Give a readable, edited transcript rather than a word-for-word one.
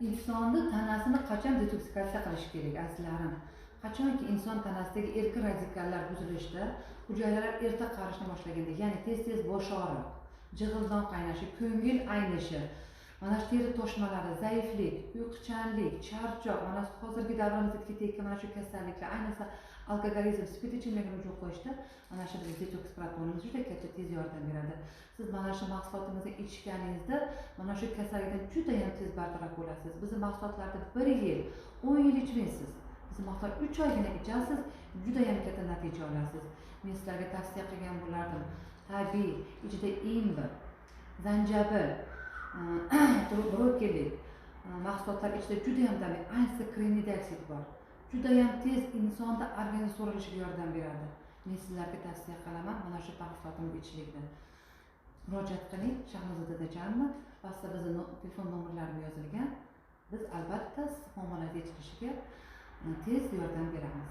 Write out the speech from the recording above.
Insonni tanasini qachon detoksikatsiya qilish kerak azizlarim? Qachonki inson tanasidagi erkin radikallar buzilishda, hujayralar erta qarishni boshlaganda, ya'ni tez-tez bosh og'riq, jig'ildon qaynashi, ko'ngil aynishi, mana shu teri toshmalari, zaiflik, uyquchanlik, charchoq, mana hozirgi davrimizda ketayotgan mana shu kasalliklar, ayniqsa alkogolizm, spirт ichimlikni yo'q qo'yishda mana shu detoks proteinimiz juda katta tez yordam beradi. Siz mana shu mahsulotimizni ichganingizda mana shu kasallikdan juda ham tez bartaraf bo'lasiz. Bizning mahsulotlarni 1 yil, 10 yil ichmaysiz. Bizning mahsulot 3 oygina ichasiz, juda ham katta natija olasiz. Men sizlarga tavsiya qilgan bo'lardim. Tabiiy, ichida imbir, zanjabil, brokoli mahsulotlar ichida juda ham tabiiy, ayniqsa kremniy dioksid bor. Juda ham tez insonda organizm so'rilishiga yordam beradi. Men sizlarga tavsiya qilaman mana shu mahsulotni ichishlikni. Murojaat qiling, Shahnoza dadajonmi, pastda bizning telefon nomerlarimiz yozilgan. Biz albatta muomalangiz yechilishiga tez yordam beramiz.